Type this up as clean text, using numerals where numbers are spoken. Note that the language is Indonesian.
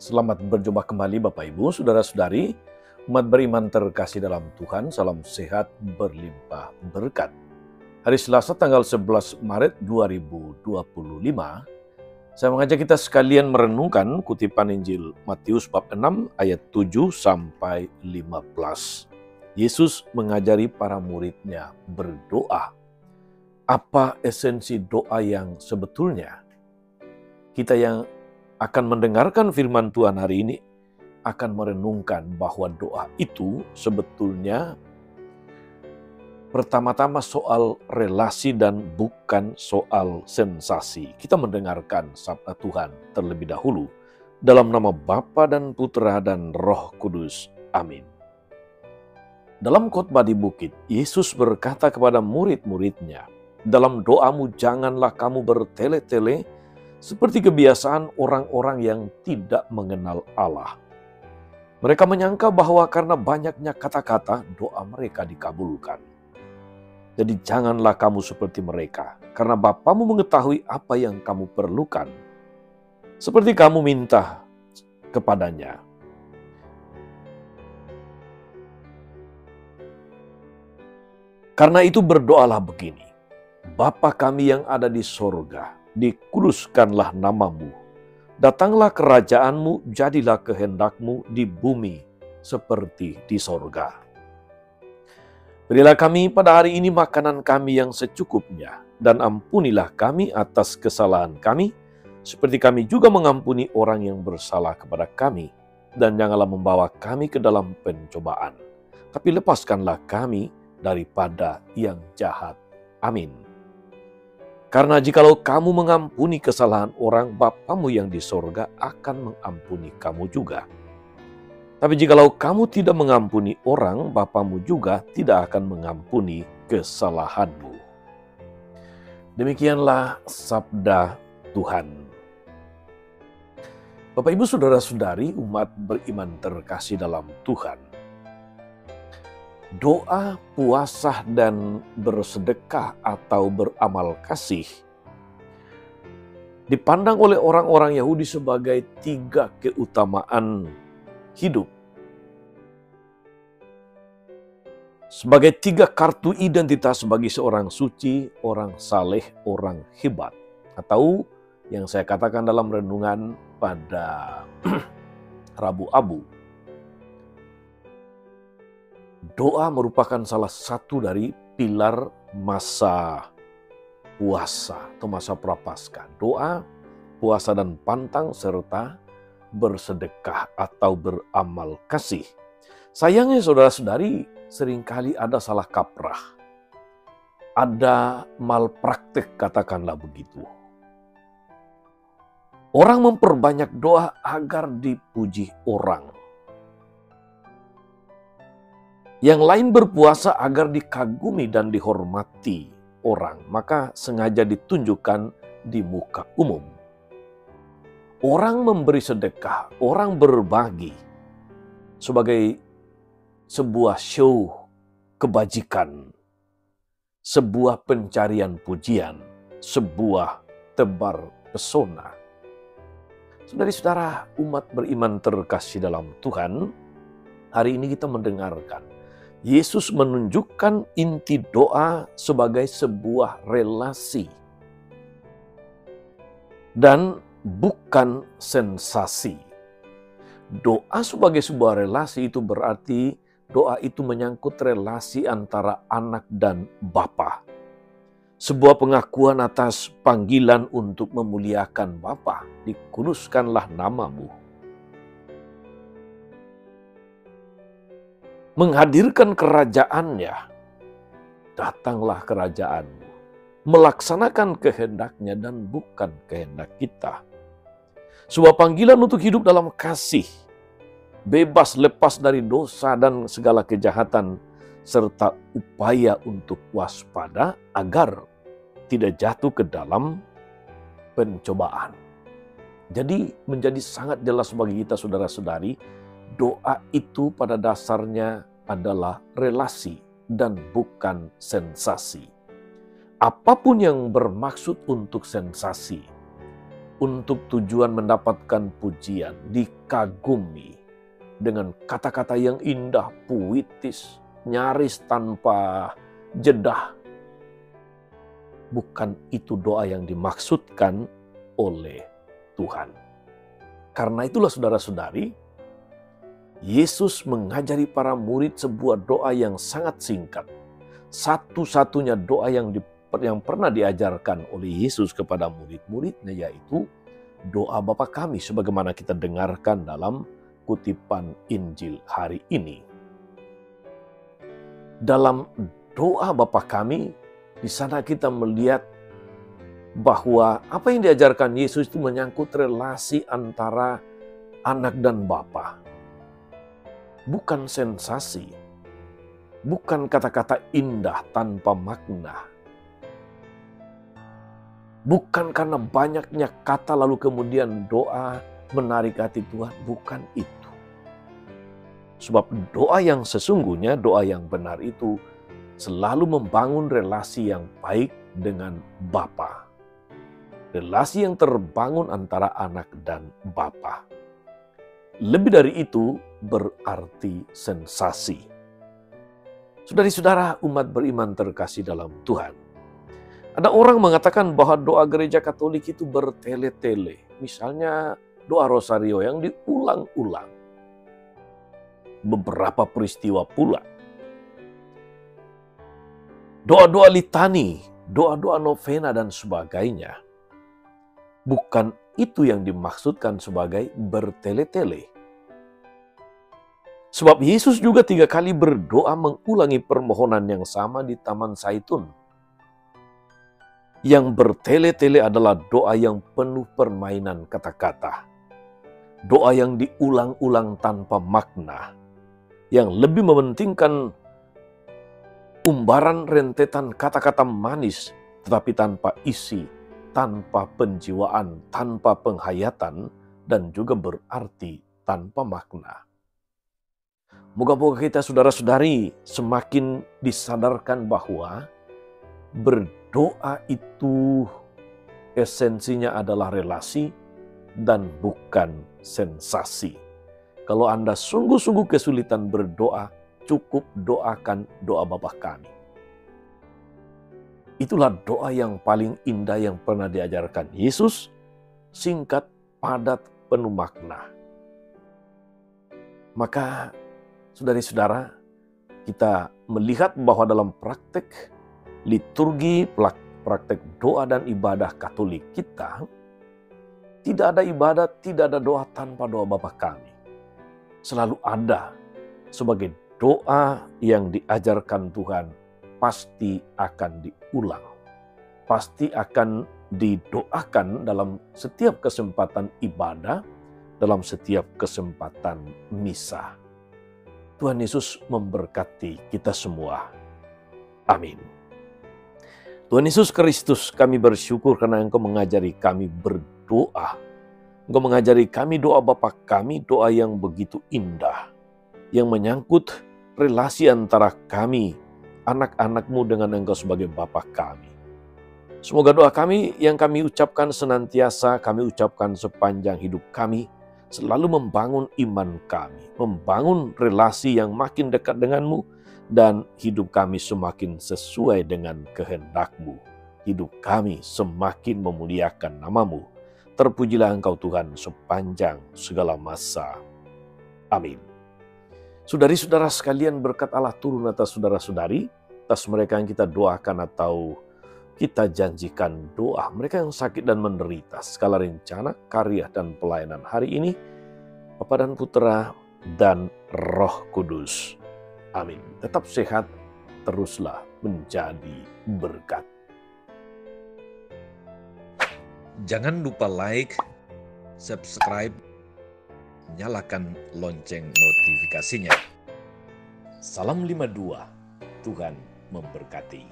Selamat berjumpa kembali Bapak Ibu, Saudara-saudari, umat beriman terkasih dalam Tuhan, salam sehat berlimpah berkat. Hari Selasa tanggal 11 Maret 2025, saya mengajak kita sekalian merenungkan kutipan Injil Matius bab 6 ayat 7 sampai 15. Yesus mengajari para muridnya berdoa. Apa esensi doa yang sebetulnya? Kita yang akan mendengarkan firman Tuhan hari ini akan merenungkan bahwa doa itu sebetulnya pertama-tama soal relasi dan bukan soal sensasi. Kita mendengarkan sabda Tuhan terlebih dahulu dalam nama Bapa dan Putra dan Roh Kudus. Amin. Dalam khotbah di bukit, Yesus berkata kepada murid-muridnya, "Dalam doamu janganlah kamu bertele-tele seperti kebiasaan orang-orang yang tidak mengenal Allah. Mereka menyangka bahwa karena banyaknya kata-kata, doa mereka dikabulkan. Jadi janganlah kamu seperti mereka, karena Bapamu mengetahui apa yang kamu perlukan, seperti kamu minta kepadanya. Karena itu berdoalah begini, Bapa kami yang ada di sorga, dikuduskanlah namamu. Datanglah kerajaanmu, jadilah kehendakmu di bumi seperti di sorga. Berilah kami pada hari ini makanan kami yang secukupnya, dan ampunilah kami atas kesalahan kami, seperti kami juga mengampuni orang yang bersalah kepada kami. Dan janganlah membawa kami ke dalam pencobaan, tapi lepaskanlah kami daripada yang jahat. Amin. Karena jikalau kamu mengampuni kesalahan orang, Bapamu yang di sorga akan mengampuni kamu juga. Tapi jikalau kamu tidak mengampuni orang, Bapamu juga tidak akan mengampuni kesalahanmu." Demikianlah sabda Tuhan. Bapak Ibu Saudara-saudari, umat beriman terkasih dalam Tuhan. Doa, puasa, dan bersedekah atau beramal kasih dipandang oleh orang-orang Yahudi sebagai tiga keutamaan hidup. Sebagai tiga kartu identitas bagi seorang suci, orang saleh, orang hebat. Atau yang saya katakan dalam renungan pada Rabu Abu. Doa merupakan salah satu dari pilar masa puasa atau masa prapaskah. Doa, puasa dan pantang serta bersedekah atau beramal kasih. Sayangnya saudara-saudari, seringkali ada salah kaprah. Ada malpraktek, katakanlah begitu. Orang memperbanyak doa agar dipuji orang. Yang lain berpuasa agar dikagumi dan dihormati orang, maka sengaja ditunjukkan di muka umum. Orang memberi sedekah, orang berbagi sebagai sebuah show kebajikan, sebuah pencarian pujian, sebuah tebar pesona. Saudari-saudara, umat beriman terkasih dalam Tuhan, hari ini kita mendengarkan Yesus menunjukkan inti doa sebagai sebuah relasi dan bukan sensasi. Doa sebagai sebuah relasi itu berarti doa itu menyangkut relasi antara anak dan Bapa. Sebuah pengakuan atas panggilan untuk memuliakan Bapa, dikuduskanlah namamu. Menghadirkan kerajaannya, datanglah kerajaanmu, melaksanakan kehendaknya dan bukan kehendak kita. Sebuah panggilan untuk hidup dalam kasih, bebas lepas dari dosa dan segala kejahatan, serta upaya untuk waspada agar tidak jatuh ke dalam pencobaan. Jadi menjadi sangat jelas bagi kita saudara-saudari, doa itu pada dasarnya adalah relasi dan bukan sensasi. Apapun yang bermaksud untuk sensasi, untuk tujuan mendapatkan pujian, dikagumi dengan kata-kata yang indah, puitis, nyaris tanpa jeda. Bukan itu doa yang dimaksudkan oleh Tuhan. Karena itulah saudara-saudari, Yesus mengajari para murid sebuah doa yang sangat singkat. Satu-satunya doa yang pernah diajarkan oleh Yesus kepada murid-muridnya, yaitu doa Bapa kami, sebagaimana kita dengarkan dalam kutipan Injil hari ini. Dalam doa Bapa kami, di sana kita melihat bahwa apa yang diajarkan Yesus itu menyangkut relasi antara anak dan Bapa. Bukan sensasi, bukan kata-kata indah tanpa makna. Bukan karena banyaknya kata lalu kemudian doa menarik hati Tuhan, bukan itu. Sebab doa yang sesungguhnya, doa yang benar itu selalu membangun relasi yang baik dengan Bapa. Relasi yang terbangun antara anak dan Bapa. Lebih dari itu berarti sensasi. Saudari-saudara umat beriman terkasih dalam Tuhan. Ada orang mengatakan bahwa doa gereja Katolik itu bertele-tele. Misalnya doa rosario yang diulang-ulang. Beberapa peristiwa pula. Doa-doa litani, doa-doa novena dan sebagainya. Bukan itu yang dimaksudkan sebagai bertele-tele. Sebab Yesus juga 3 kali berdoa mengulangi permohonan yang sama di Taman Zaitun. Yang bertele-tele adalah doa yang penuh permainan kata-kata. Doa yang diulang-ulang tanpa makna. Yang lebih mementingkan umbaran rentetan kata-kata manis, tetapi tanpa isi, tanpa penjiwaan, tanpa penghayatan, dan juga berarti tanpa makna. Moga-moga kita saudara-saudari semakin disadarkan bahwa berdoa itu esensinya adalah relasi dan bukan sensasi. Kalau Anda sungguh-sungguh kesulitan berdoa, cukup doakan doa Bapa kami. Itulah doa yang paling indah yang pernah diajarkan Yesus, singkat, padat, penuh makna. Maka saudari-saudara, kita melihat bahwa dalam praktek liturgi, praktek doa dan ibadah Katolik kita, tidak ada ibadah, tidak ada doa tanpa doa Bapa kami. Selalu ada sebagai doa yang diajarkan Tuhan, pasti akan diulang. Pasti akan didoakan dalam setiap kesempatan ibadah, dalam setiap kesempatan misa. Tuhan Yesus memberkati kita semua. Amin. Tuhan Yesus Kristus, kami bersyukur karena Engkau mengajari kami berdoa. Engkau mengajari kami doa Bapa kami, doa yang begitu indah, yang menyangkut relasi antara kami, anak-anak-Mu dengan Engkau sebagai Bapa kami. Semoga doa kami yang kami ucapkan senantiasa, kami ucapkan sepanjang hidup kami, selalu membangun iman kami, membangun relasi yang makin dekat dengan-Mu, dan hidup kami semakin sesuai dengan kehendak-Mu. Hidup kami semakin memuliakan nama-Mu. Terpujilah Engkau Tuhan sepanjang segala masa. Amin. Saudari-saudara sekalian, berkat Allah turun atas saudara-saudari, atas mereka yang kita doakan atau kita janjikan doa, mereka yang sakit dan menderita, segala rencana, karya, dan pelayanan hari ini, Bapa dan Putra dan Roh Kudus. Amin. Tetap sehat, teruslah menjadi berkat. Jangan lupa like, subscribe, nyalakan lonceng notifikasinya. Salam 52, Tuhan memberkati.